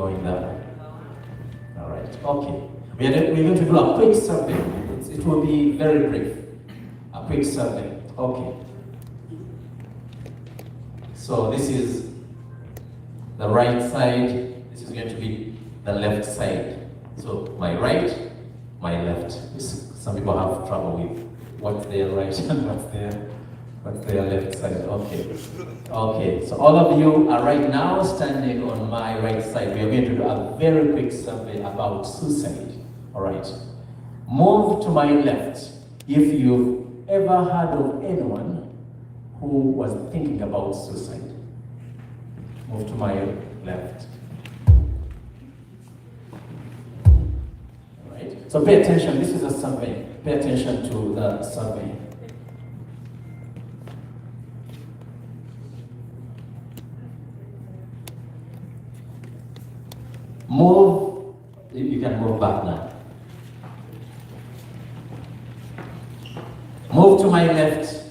going there? All right, okay. We're going to do a quick survey. It will be very brief. A quick survey. Okay. So this is the right side. This is going to be the left side. So my right, my left. Some people have trouble with what's their right and what's their left side. Okay. Okay. So all of you are right now standing on my right side. We are going to do a very quick survey about suicide. All right. Move to my left if you've ever heard of anyone who was thinking about suicide. Move to my left. All right. So pay attention. This is a survey. Pay attention to the survey. Move. You can move back now. Move to my left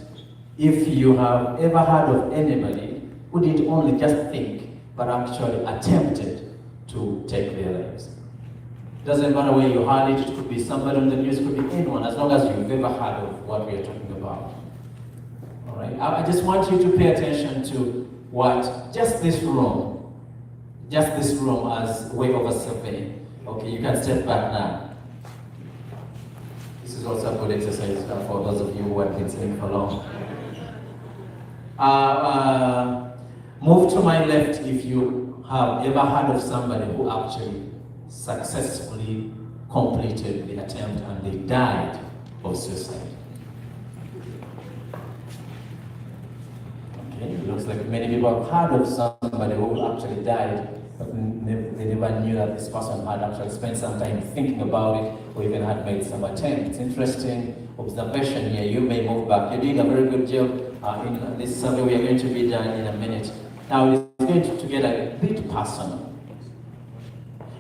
if you have ever heard of anybody who didn't only just think, but actually attempted to take their lives. Doesn't matter where you heard it, it could be somebody on the news, it could be anyone, as long as you've ever heard of what we are talking about. All right, I just want you to pay attention to what just this room as a way of a survey. Okay, you can step back now. This is also a good exercise for those of you who have been sitting for long. Move to my left if you have ever heard of somebody who actually successfully completed the attempt and they died of suicide. Okay, it looks like many people have heard of somebody who actually died, but they never knew that this person had actually spent some time thinking about it or even had made some attempts. Interesting observation here. You may move back. You're doing a very good job in this survey. We are going to be done in a minute. Now it's going to get a bit personal.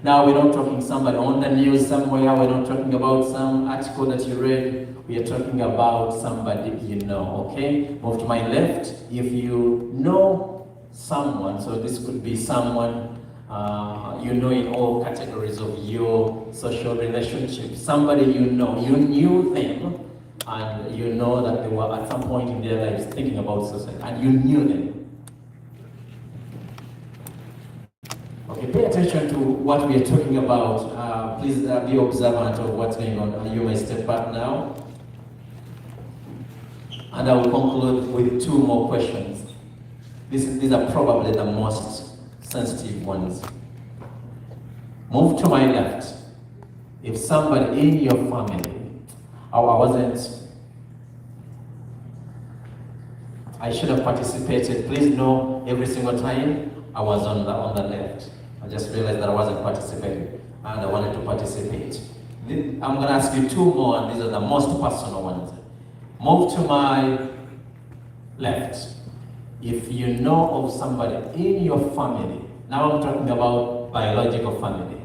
Now we're not talking somebody on the news somewhere. We're not talking about some article that you read. We are talking about somebody you know, okay? Move to my left. If you know someone, so this could be someone you know in all categories of your social relationship, somebody you know, you knew them, and you know that they were at some point in their lives thinking about suicide, and you knew them. Okay, pay attention to what we are talking about. Please be observant of what's going on. You may step back now. And I will conclude with two more questions. These are probably the most sensitive ones. Move to my left. If somebody in your family, I should have participated. Please know every single time I was on the left. I just realized that I wasn't participating and I wanted to participate. I'm going to ask you two more, and these are the most personal ones. Move to my left. If you know of somebody in your family, now I'm talking about biological family.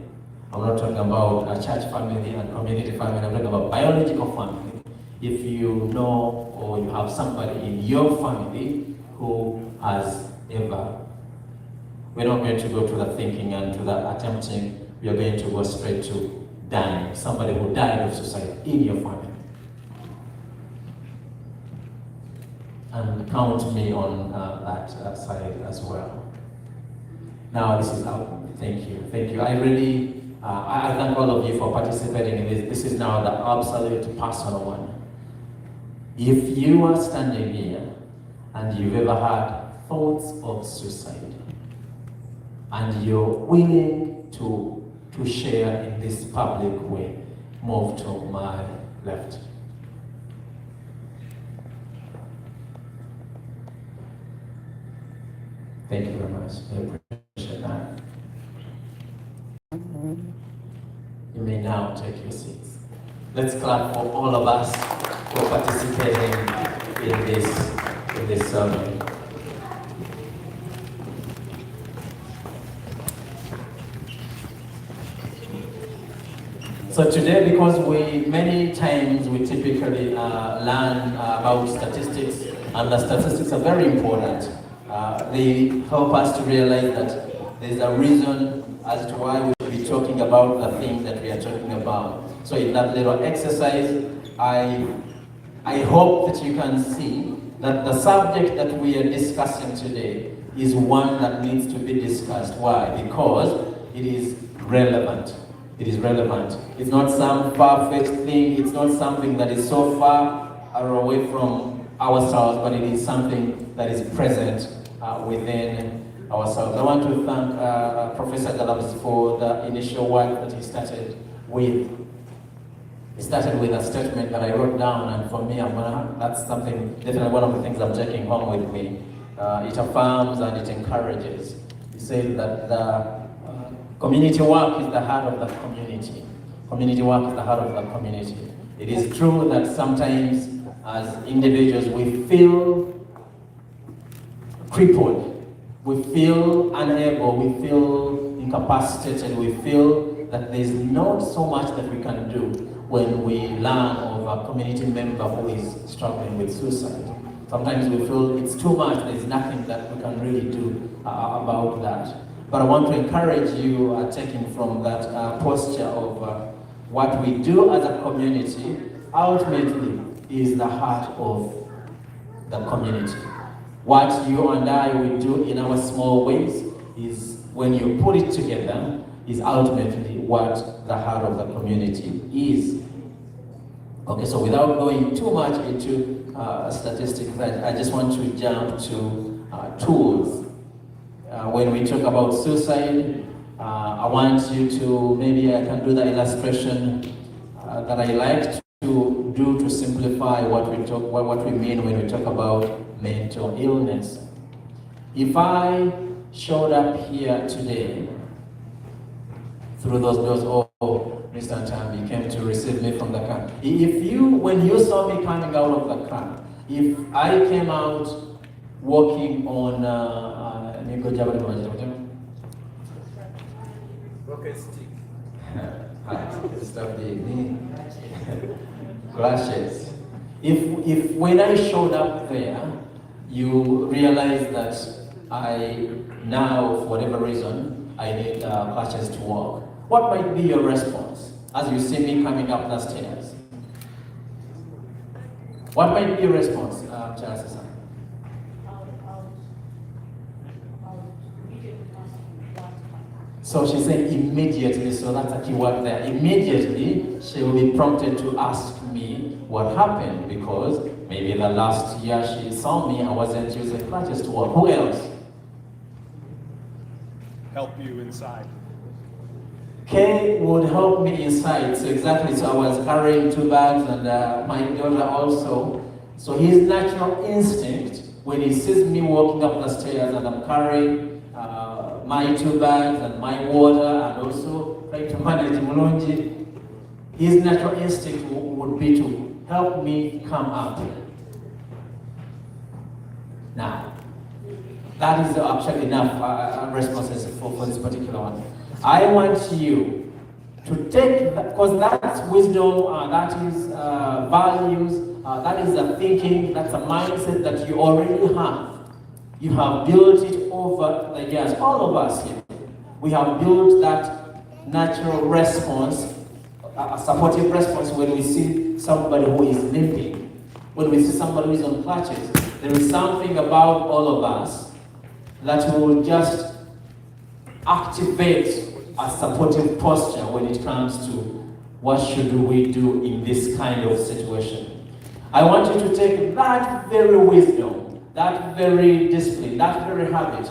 I'm not talking about a church family and community family. I'm talking about biological family. If you know or you have somebody in your family who has ever, we're not going to go to the thinking and to the attempting. We are going to go straight to dying. Somebody who died of suicide in your family. And count me on that side as well. Now this is out. Thank you. Thank you. I really, I thank all of you for participating in this. This is now the absolute personal one. If you are standing here and you've ever had thoughts of suicide and you're willing to share in this public way, move to my left. Thank you very much. I appreciate that. You may now take your seats. Let's clap for all of us for participating in this survey. So today, because many times we typically learn about statistics, and the statistics are very important. They help us to realize that there's a reason as to why we should be talking about the thing that we are talking about. So in that little exercise, I hope that you can see that the subject that we are discussing today is one that needs to be discussed. Why? Because it is relevant. It is relevant. It's not some far-fetched thing. It's not something that is so far away from ourselves, but it is something that is present within ourselves. I want to thank Professor Galabs for the initial work that he started with. He started with a statement that I wrote down, and for me, that's something, definitely one of the things I'm taking home with me. It affirms and it encourages. He said that the community work is the heart of the community. Community work is the heart of the community. It is true that sometimes as individuals we feel crippled, we feel unable, we feel incapacitated, we feel that there's not so much that we can do when we learn of a community member who is struggling with suicide. Sometimes we feel it's too much, there's nothing that we can really do about that. But I want to encourage you, taking from that posture of what we do as a community, ultimately is the heart of the community. What you and I will do in our small ways is, when you put it together, is ultimately what the heart of the community is. Okay, so without going too much into statistics, I just want to jump to tools. When we talk about suicide, I want you to, maybe I can do the illustration that I like to do to simplify what we mean when we talk about mental illness. If I showed up here today through those doors, Mr. Tambi came to receive me from the car. When you saw me coming out of the car, if I came out walking on rocket stick, glasses. If when I showed up there, you realize that I now, for whatever reason, I need glasses to walk, what might be your response as you see me coming up the stairs? What might be your response, Charles? So she said immediately, so that's a key word there. Immediately, she will be prompted to ask me what happened, because maybe the last year she saw me, I wasn't using crutches to walk. Who else? Help you inside. Kay would help me inside, so exactly, so I was carrying 2 bags, and my daughter also. So his natural instinct, when he sees me walking up the stairs and I'm carrying my 2 bags and my water, and also trying to manage Mulunji, his natural instinct would be to help me come up. Now, that is actually enough responses for this particular one. I want you to take that, because that's wisdom, that is values, that is a thinking, that's a mindset that you already have. You have built it over the years. All of us here, we have built that natural response, a supportive response when we see somebody who is limping, when we see somebody who is on crutches. There is something about all of us that will just activate a supportive posture when it comes to what should we do in this kind of situation. I want you to take that very wisdom, that very discipline, that very habit,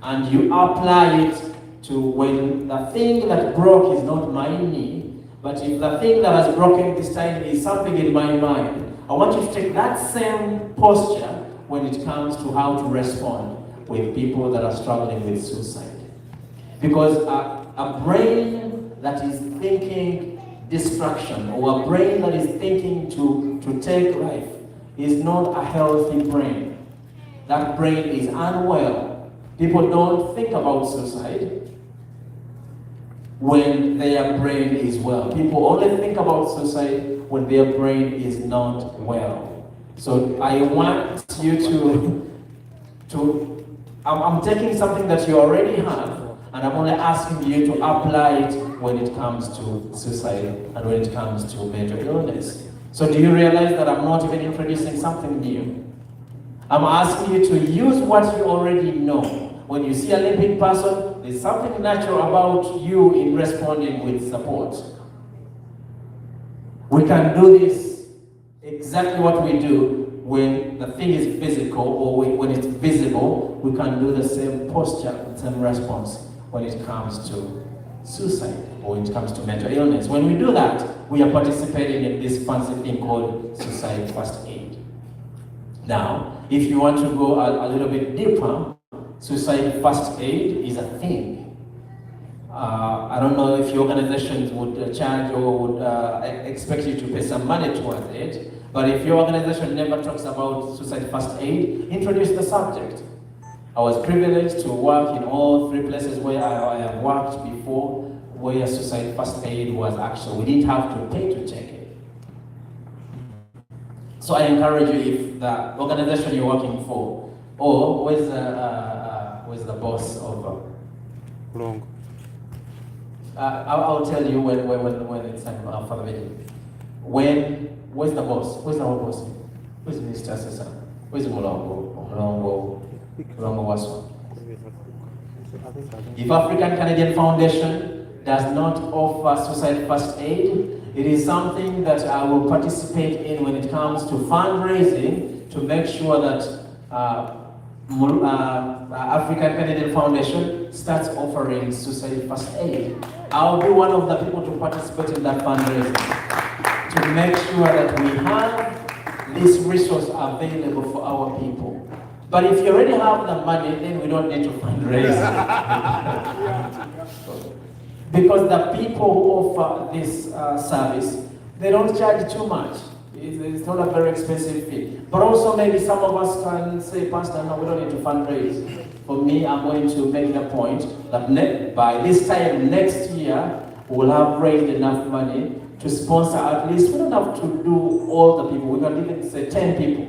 and you apply it to when the thing that broke is not my knee, but if the thing that has broken this time is something in my mind, I want you to take that same posture when it comes to how to respond with people that are struggling with suicide. Because a brain that is thinking destruction, or a brain that is thinking to take life, is not a healthy brain. That brain is unwell. People don't think about suicide when their brain is well. People only think about suicide when their brain is not well. So I want you I'm taking something that you already have, And I'm only asking you to apply it when it comes to suicide and when it comes to mental illness. So do you realize that I'm not even introducing something new? I'm asking you to use what you already know. When you see a limping person, there's something natural about you in responding with support. We can do this exactly what we do when the thing is physical or when it's visible. We can do the same posture, the same response when it comes to suicide or when it comes to mental illness. When we do that, we are participating in this fancy thing called suicide first aid. Now, if you want to go a little bit deeper, suicide first aid is a thing. I don't know if your organizations would charge or would expect you to pay some money towards it, but if your organization never talks about suicide first aid, introduce the subject. I was privileged to work in all three places where I have worked before, where suicide first aid was actually, we didn't have to pay to check it. So I encourage you, if the organization you're working for, or where's the boss of Long. I'll tell you when it's time for the meeting. Where's the boss? Where's our boss? Where's Mr. Assessor? Where's Mulongo Waso? If African Canadian Foundation does not offer suicide first aid, it is something that I will participate in when it comes to fundraising to make sure that African Canadian Foundation starts offering suicide first aid. I'll be one of the people to participate in that fundraising to make sure that we have this resource available for our people. But if you already have the money, then we don't need to fundraise. Because the people who offer this service, they don't charge too much. It's not a very expensive fee. But also maybe some of us can say, Pastor, no, we don't need to fundraise. For me, I'm going to make the point that by this time next year, we'll have raised enough money to sponsor at least, we don't have to do all the people, we can even say 10 people.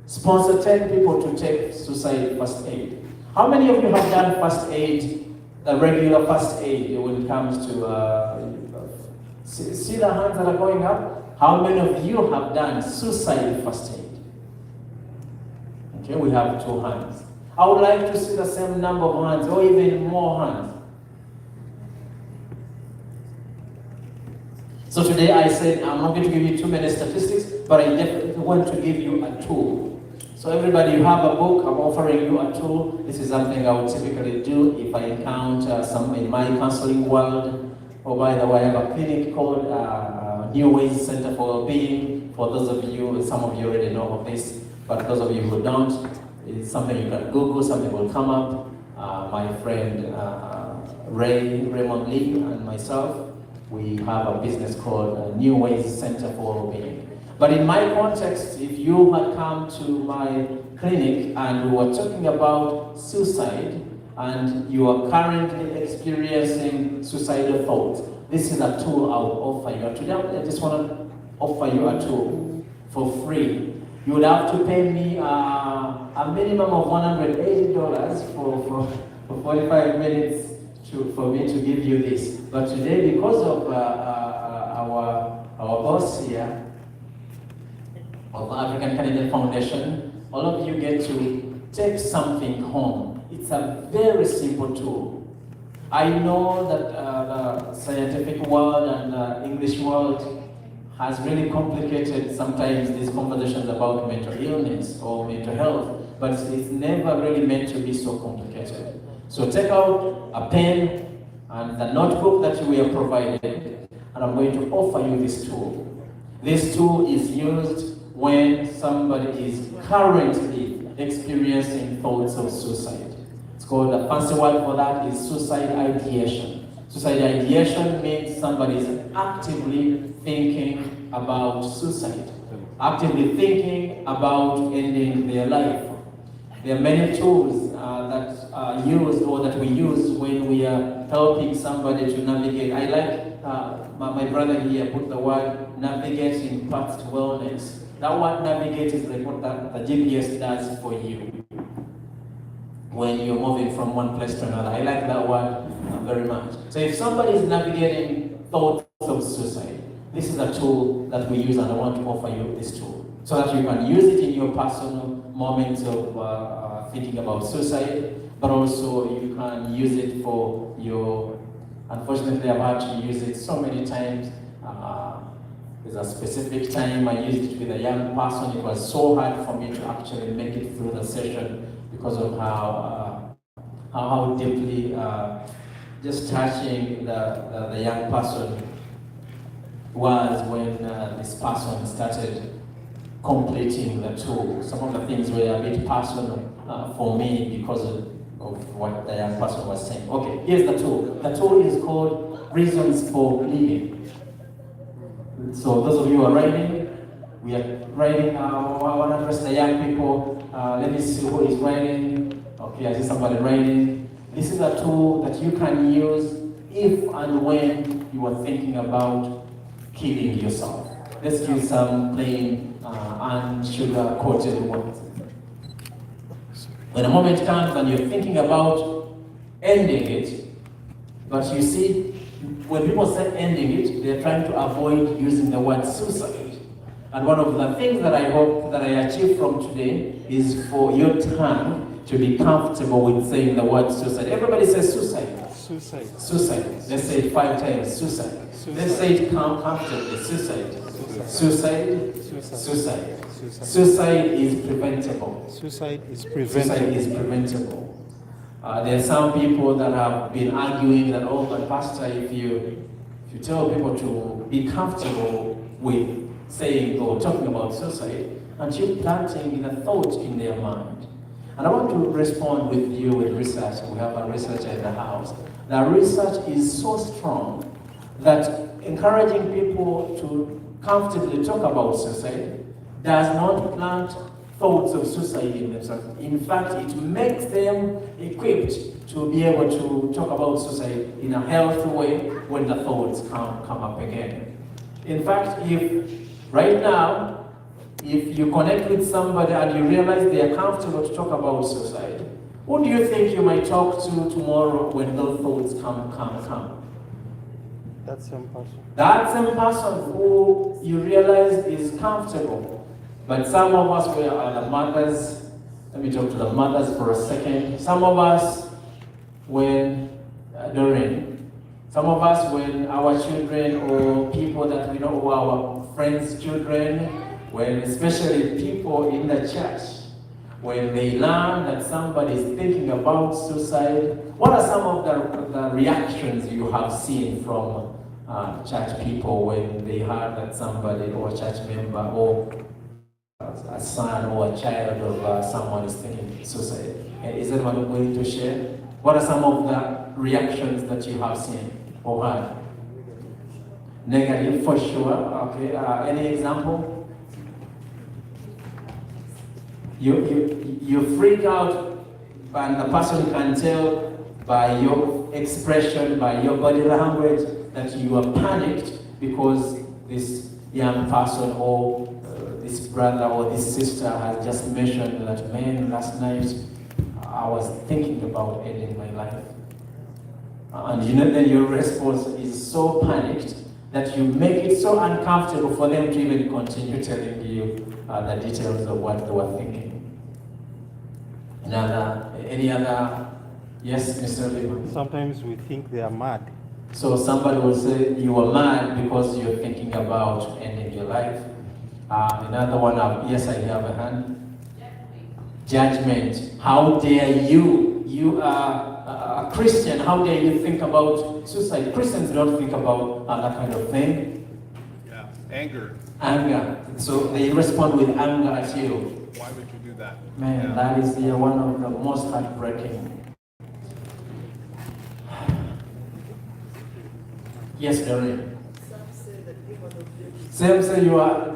Sponsor 10 people to take suicide first aid. How many of you have done first aid, the regular first aid when it comes to, see the hands that are going up? How many of you have done suicide first aid? Okay, we have 2 hands. I would like to see the same number of hands or even more hands. So today I said I'm not going to give you too many statistics, but I definitely want to give you a tool. So everybody, you have a book, I'm offering you a tool. This is something I would typically do if I encounter some in my counseling world. Oh, by the way, I have a clinic called New Ways Center for Wellbeing. For those of you, some of you already know of this, but those of you who don't, it's something you can Google, something will come up. My friend Raymond Lee and myself, we have a business called New Ways Center for Wellbeing. But in my context, if you had come to my clinic and we were talking about suicide and you are currently experiencing suicidal thoughts, this is a tool I will offer you. Today, I just want to offer you a tool for free. You would have to pay me a minimum of $180 for 45 minutes for me to give you this. But today, because of our boss here, of African Canadian Foundation, all of you get to take something home. It's a very simple tool. I know that the scientific world and the English world has really complicated sometimes these conversations about mental illness or mental health, but it's never really meant to be so complicated. So take out a pen and the notebook that we are provided, and I'm going to offer you this tool. This tool is used when somebody is currently experiencing thoughts of suicide. It's called, the fancy word for that is suicide ideation. Suicide ideation means somebody is actively thinking about suicide, actively thinking about ending their life. There are many tools that are used or that we use when we are helping somebody to navigate. I like, my brother here put the word navigating path to wellness. That word navigate is like what the GPS does for you. when you're moving from one place to another. I like that one very much. So if somebody is navigating thoughts of suicide, this is a tool that we use, and I want to offer you this tool so that you can use it in your personal moments of thinking about suicide, but also you can use it for your, unfortunately I've had to use it so many times. There's a specific time I used it with a young person. It was so hard for me to actually make it through the session because of how deeply just touching the young person was when this person started completing the tool. Some of the things were a bit personal for me because of what the young person was saying. Okay, here's the tool. The tool is called Reasons for Living. So those of you who are writing, we are writing. I want to address the young people. Let me see who is writing. Okay, I see somebody writing. This is a tool that you can use if and when you are thinking about killing yourself. Let's use some plain unsugar-coated words. When a moment comes and you're thinking about ending it, but you see, when people say ending it, they're trying to avoid using the word suicide. And one of the things that I hope that I achieve from today is for your tongue to be comfortable with saying the word suicide. Everybody says suicide. Suicide. Suicide. Let's say it 5 times. Suicide. Let's say it comfortably. Suicide. Suicide. Suicide. Suicide is preventable. Suicide is Suicide preventable. is preventable. There are some people that have been arguing that, oh, but Pastor, if you tell people to be comfortable with saying or talking about suicide, and you're planting the thought in their mind. And I want to respond with you with research. We have a researcher in the house. The research is so strong that encouraging people to comfortably talk about suicide does not plant thoughts of suicide in themselves. In fact, it makes them equipped to be able to talk about suicide in a healthy way when the thoughts come up again. In fact, if right now, if you connect with somebody and you realize they are comfortable to talk about suicide, who do you think you might talk to tomorrow when those thoughts come? That same person. That same person who you realize is comfortable. But some of us, we are the mothers. Let me talk to the mothers for a second. Some of us, when our children or people that we know, or our friends' children, when especially people in the church, when they learn that somebody is thinking about suicide, what are some of the reactions you have seen from church people when they heard that somebody or a church member or a son or a child of someone is thinking suicide? Is anyone willing to share? What are some of the reactions that you have seen or heard? Negative, for sure. Okay. Any example? You freak out, and the person can tell by your expression, by your body language, that you are panicked because this young person or this brother or this sister has just mentioned that, man, last night I was thinking about ending my life. And then your response is so panicked that you make it so uncomfortable for them to even continue telling you the details of what they were thinking. Any other? Yes, Mr. Lima. Sometimes we think they are mad. So somebody will say you are mad because you're thinking about ending your life. Another one, yes, I have a hand. Judgment. How dare you? You are a Christian. How dare you think about suicide? Christians don't think about that kind of thing. Yeah, anger. Anger. So they respond with anger at you. Why would you do that? Man, that is one of the most heartbreaking. Yes, Doreen. Some say you are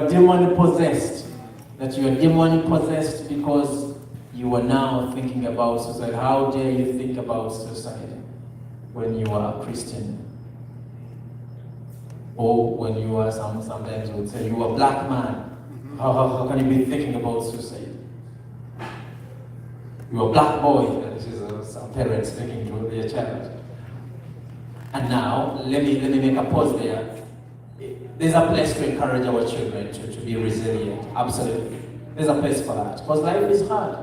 demon possessed. That you are demon possessed because you are now thinking about suicide. How dare you think about suicide when you are a Christian? Or when you are sometimes would say you are a black man. How can you be thinking about suicide? You're a black boy. This is some parents speaking to their child. And now, let me make a pause there. There's a place to encourage our children to be resilient. Absolutely. There's a place for that. Because life is hard.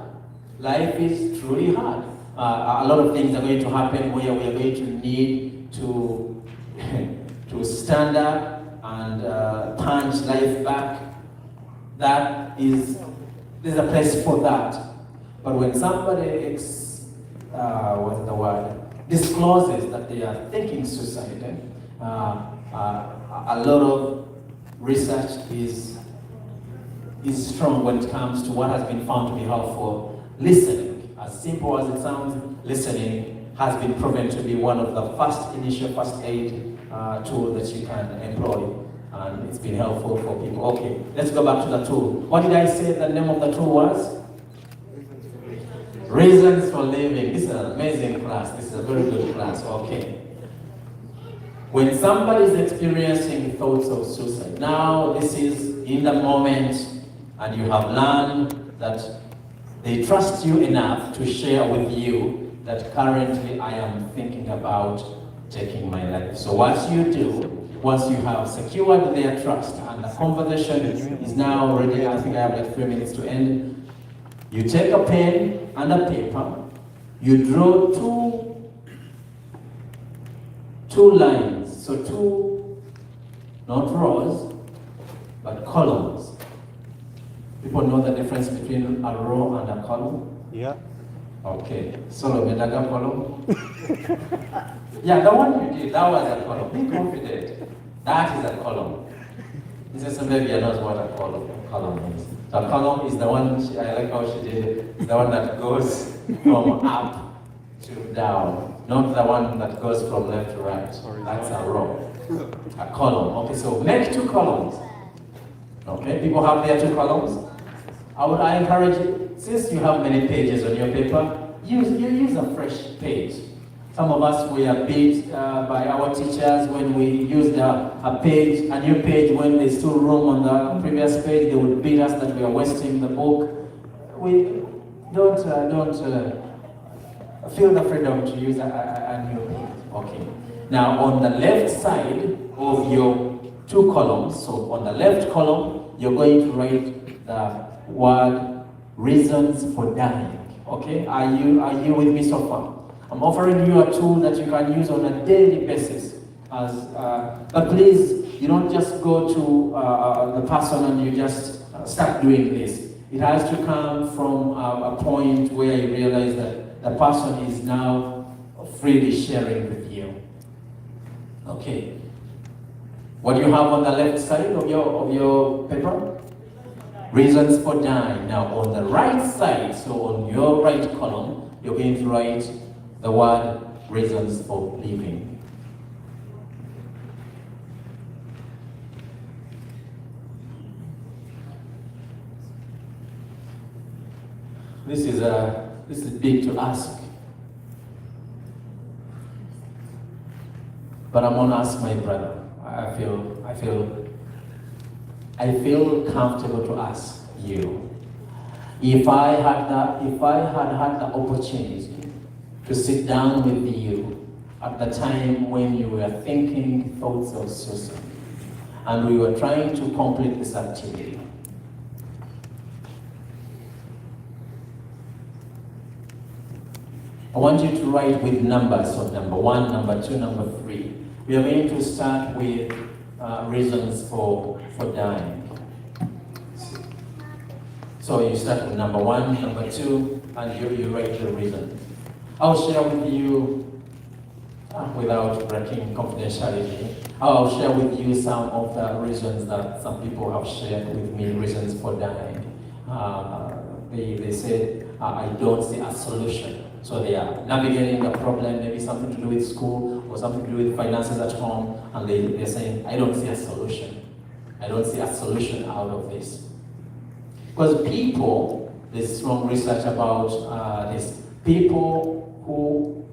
Life is truly hard. A lot of things are going to happen where we are going to need to, to stand up and punch life back. There's a place for that. But when somebody discloses that they are thinking suicide, a lot of research is strong when it comes to what has been found to be helpful. Listening, as simple as it sounds, listening has been proven to be one of the initial first aid tool that you can employ, and it's been helpful for people. Okay, let's go back to the tool. What did I say the name of the tool was? Reasons for Living. This is an amazing class. This is a very good class. Okay. When somebody is experiencing thoughts of suicide, now this is in the moment, and you have learned that they trust you enough to share with you that currently I am thinking about taking my life. So what you do, once you have secured their trust and the conversation is now ready, I think I have like 3 minutes to end, you take a pen and a paper, you draw two lines, so two, not rows, but columns. People know the difference between a row and a column? Yeah. Okay, so Medaga column? Yeah, the one you did, that was a column. Be confident. That is a column. This is somebody who knows what a column is. So a column is the one, I like how she did it, the one that goes from up to down, not the one that goes from left to right. That's a row. A column. Okay, so make 2 columns. Okay, people have their 2 columns. I encourage you, since you have many pages on your paper, use a fresh page. Some of us were beat by our teachers when we used a new page, when there's still room on the previous page, they would beat us that we are wasting the book. We don't feel the freedom to use a new page. Okay. Now on the left side of your 2 columns, so on the left column, you're going to write the word reasons for dying. Okay, are you with me so far? I'm offering you a tool that you can use on a daily basis. But please, you don't just go to the person and you just start doing this. It has to come from a point where you realize that the person is now freely sharing with you. Okay. What do you have on the left side of your paper? Reasons for dying. Now on the right side, so on your right column, you're going to write the word reasons for living. This is big to ask. But I'm gonna ask my brother. I feel comfortable to ask you. If I had had the opportunity to sit down with you at the time when you were thinking thoughts of suicide, and we were trying to complete this activity, I want you to write with numbers, so number 1, number 2, number 3. We are going to start with reasons for dying. So you start with number 1, number 2, and you write the reason. I'll share with you, without breaking confidentiality, I'll share with you some of the reasons that some people have shared with me, reasons for dying. They said, I don't see a solution. So they are navigating the problem, maybe something to do with school or something to do with finances at home, and they're saying, I don't see a solution. I don't see a solution out of this. Because people, there's strong research about this, people who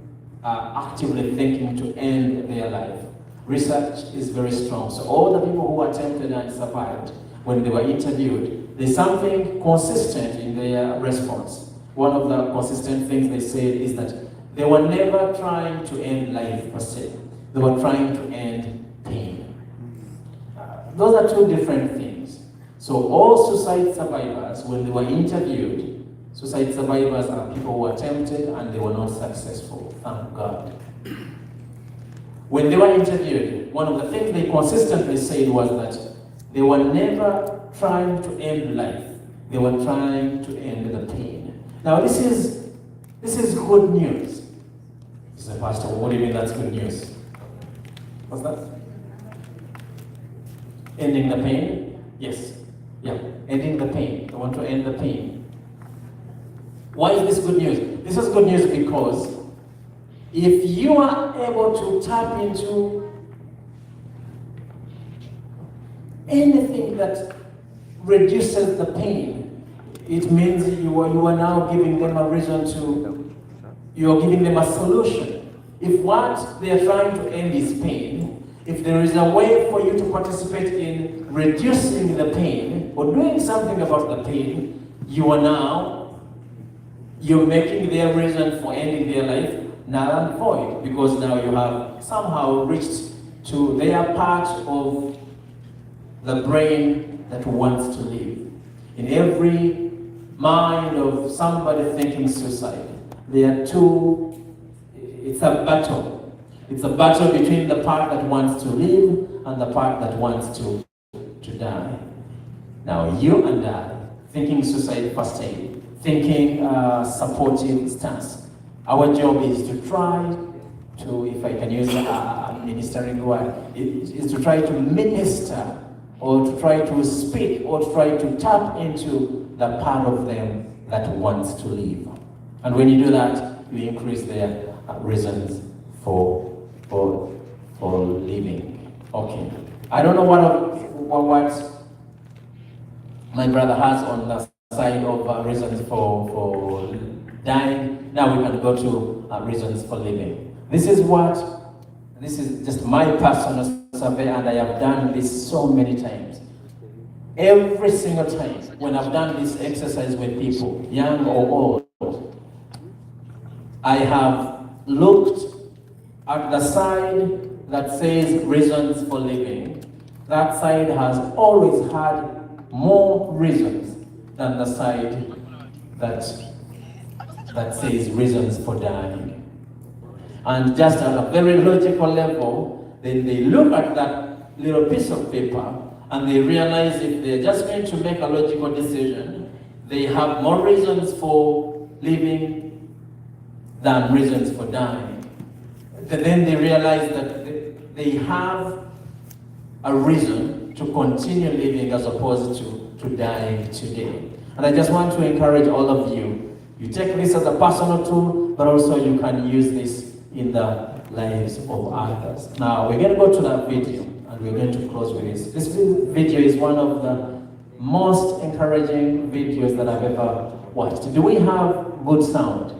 are actively thinking to end their life, research is very strong. So all the people who attempted and survived, when they were interviewed, there's something consistent in their response. one of the consistent things they said is that they were never trying to end life per se. They were trying to end pain. Those are two different things. So all suicide survivors, when they were interviewed, suicide survivors are people who attempted and they were not successful, thank God. When they were interviewed, one of the things they consistently said was that they were never trying to end life. They were trying to end the pain. Now this is good news. You say, Pastor, what do you mean that's good news? What's that? Ending the pain? Yes. Yeah, ending the pain. I want to end the pain. Why is this good news? This is good news because if you are able to tap into anything that reduces the pain, it means you are now giving them a reason to, you are giving them a solution. If what they are trying to end is pain, if there is a way for you to participate in reducing the pain or doing something about the pain, you're making their reason for ending their life null and void, because now you have somehow reached to their part of the brain that wants to live. In every mind of somebody thinking suicide, there are two, it's a battle. It's a battle between the part that wants to live and the part that wants to die. Now you and I, thinking suicide first aid, thinking supportive stance, our job is to try to, if I can use a ministering word, is to try to minister or to try to speak or to try to tap into the part of them that wants to live. And when you do that, you increase their reasons for living. Okay. I don't know what my brother has on the side of reasons for dying. Now we can go to reasons for living. This is just my personal survey, and I have done this so many times. Every single time when I've done this exercise with people, young or old, I have looked at the side that says reasons for living. That side has always had more reasons than the side that says reasons for dying. And just at a very logical level, they look at that little piece of paper and they realize if they're just going to make a logical decision, they have more reasons for living than reasons for dying. But then they realize that they have a reason to continue living as opposed to dying today. And I just want to encourage all of you, you take this as a personal tool, but also you can use this in the lives of others. Now, we're going to go to that video, and we're going to close with this. This video is one of the most encouraging videos that I've ever watched. Do we have good sound?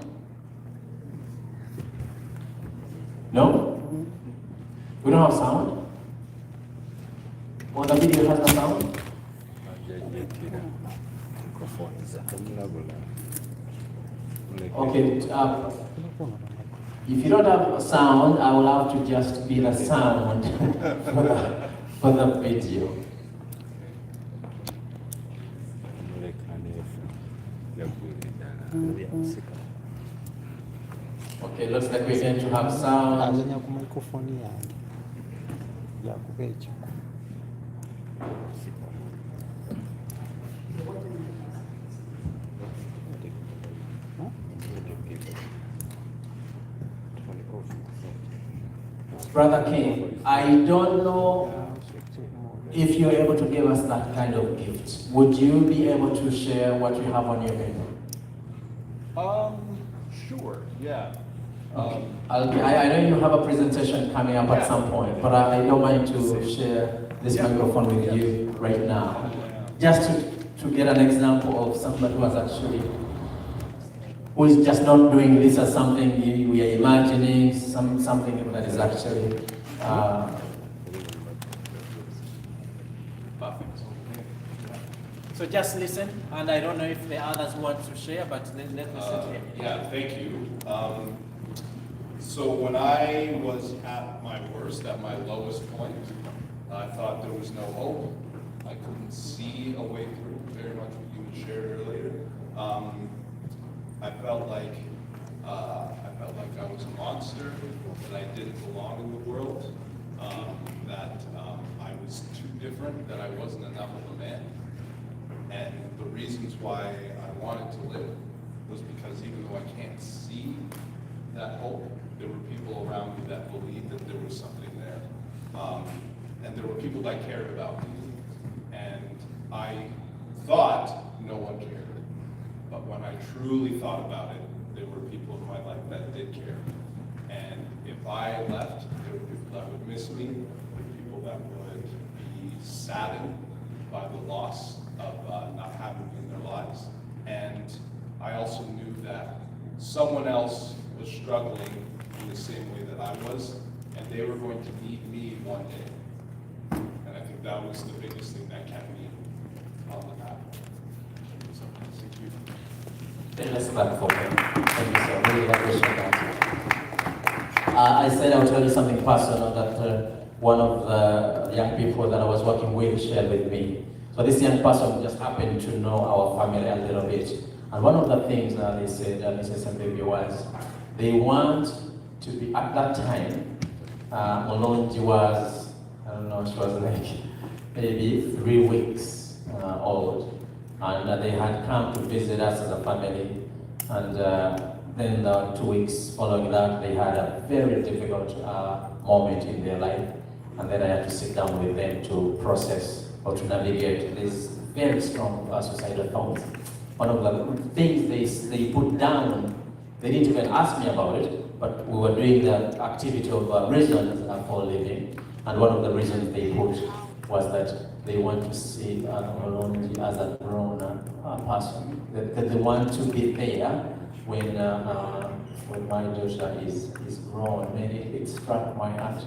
No? We don't have sound? Or the video has no sound? Okay, if you don't have a sound, I will have to just be the sound for the video. Okay, looks like we're going to have sound. Azanya ku microphone yange yakubecha. Brother King, I don't know if you're able to give us that kind of gift. Would you be able to share what you have on your menu? Sure, yeah. I know you have a presentation coming up at some point, but I don't mind to share this microphone with you right now. Just to get an example of somebody who is just not doing this as something we are imagining, something that is actually So just listen, and I don't know if the others want to share, but let's listen to him. Yeah, thank you. So when I was at my worst, at my lowest point, I thought there was no hope. I couldn't see a way through, very much what you shared earlier. I felt like I was a monster, that I didn't belong in the world, that I was too different, that I wasn't enough of a man. And the reasons why I wanted to live was because even though I can't see that hope, there were people around me that believed that there was something there. And there were people that cared about me. And I thought no one cared. But when I truly thought about it, there were people in my life that did care. And if I left, there were people that would miss me, there were people that would be saddened by the loss of not having me in their lives. And I also knew that someone else was struggling in the same way that I was, and they were going to need me one day. And I think that was the biggest thing that kept me on the path. So, thank you. Let's clap for him. Thank you, sir. Really appreciate that. I said I would tell you something personal that one of the young people that I was working with shared with me. So this young person just happened to know our family a little bit. And one of the things that they said, Mrs. and Baby, was they want to be, at that time, Molonji was, I don't know, she was like maybe 3 weeks old. And they had come to visit us as a family. And then 2 weeks following that, they had a very difficult moment in their life. And then I had to sit down with them to process or to navigate these very strong suicidal thoughts. One of the things they put down, they didn't even ask me about it, but we were doing the activity of reasons for living. And one of the reasons they put was that they want to see Molonji as a grown person. That they want to be there when my daughter is grown. Maybe it struck my heart.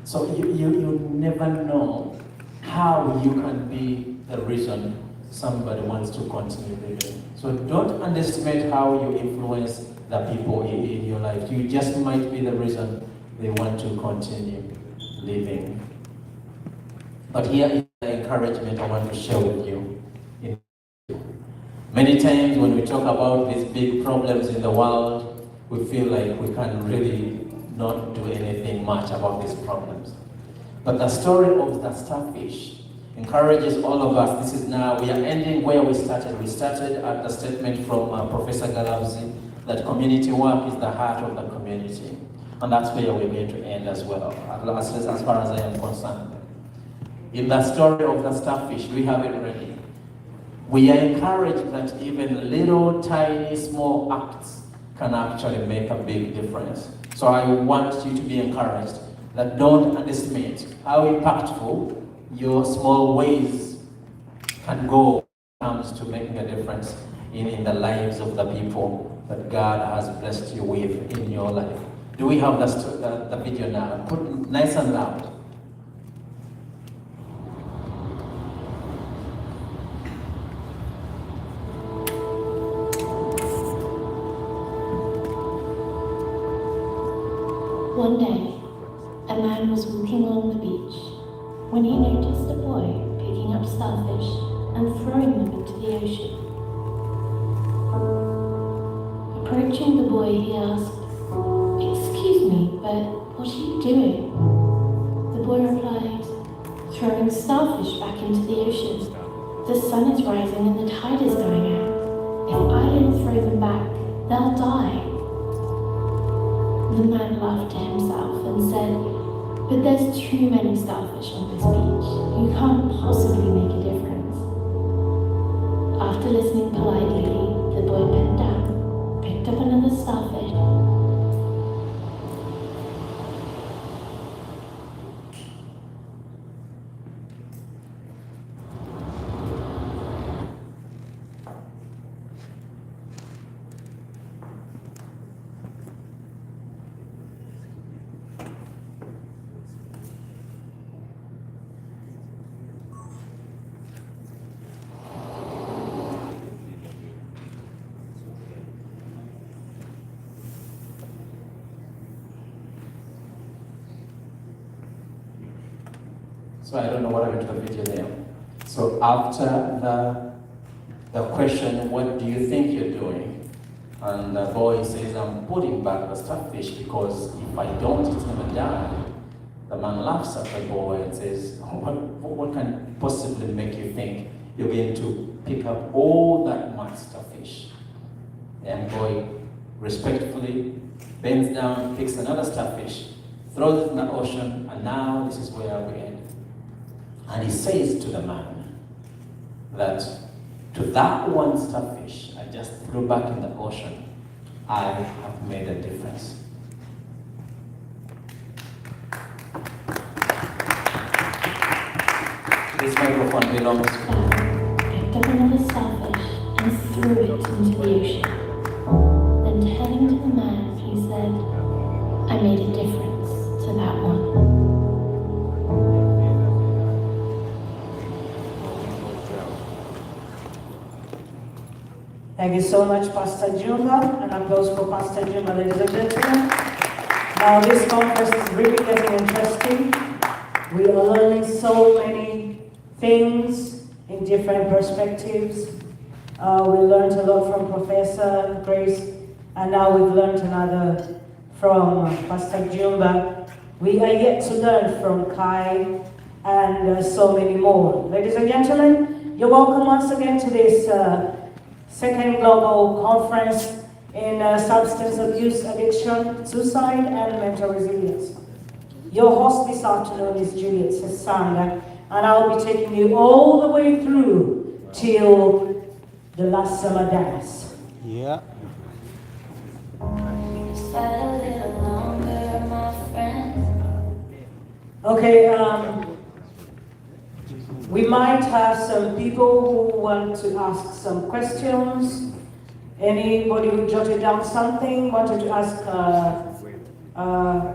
So you never know how you can be the reason somebody wants to continue living. So don't underestimate how you influence the people in your life. You just might be the reason they want to continue living. But here is the encouragement I want to share with you. Many times when we talk about these big problems in the world, we feel like we can really not do anything much about these problems. But the story of the starfish encourages all of us. This is now, we are ending where we started. We started at the statement from Professor Galavzi that community work is the heart of the community. And that's where we're going to end as well, as far as I am concerned. In the story of the starfish, we have it ready. We are encouraged that even little, tiny, small acts can actually make a big difference. So I want you to be encouraged that don't underestimate how impactful your small ways can go when it comes to making a difference in the lives of the people that God has blessed you with in your life. Do we have the video now? Put it nice and loud. One day, a man was walking along the beach when he noticed a boy picking up starfish and throwing them into the ocean. Approaching the boy, he asked, "Excuse me, but what are you doing?" The boy replied, "Throwing starfish back into the ocean. The sun is rising and the tide is going out. If I don't throw them back, they'll die." The man laughed to himself and said, "But there's too many starfish on this beach. You can't possibly make a difference." After listening politely, the boy bent down, picked up another starfish, So I don't know what happened to the video there. So after the question, what do you think you're doing? And the boy says, I'm putting back the starfish because if I don't, it's gonna die. The man laughs at the boy and says, what can possibly make you think you're going to pick up all that much starfish? The young boy respectfully bends down, picks another starfish, throws it in the ocean, and now this is where we end. And he says to the man that to that one starfish I just threw back in the ocean, I have made a difference. This microphone belongs to Picked up another starfish and threw it into the ocean. Then turning to the man, he said, I made a difference to that one. Thank you so much, Pastor Juma. An applause for Pastor Juma, ladies and gentlemen. Now this conference is really getting interesting. We are learning so many things in different perspectives. We learned a lot from Professor Grace, and now we've learned another from Pastor Juma. We are yet to learn from Kai and so many more. Ladies and gentlemen, you're welcome once again to this second global conference in substance abuse, addiction, suicide, and mental resilience. Your host this afternoon is Juliet Sesanga, and I'll be taking you all the way through till the last summer dance. Yeah. Just a little longer, my friend. Okay, we might have some people who want to ask some questions. Anybody who jotted down something, wanted to ask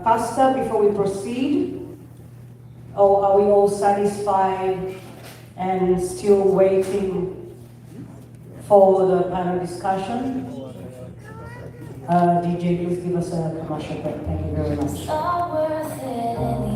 Pastor before we proceed? Or are we all satisfied and still waiting for the panel discussion? DJ, please give us a commercial break. Thank you very much. It's all worth it in the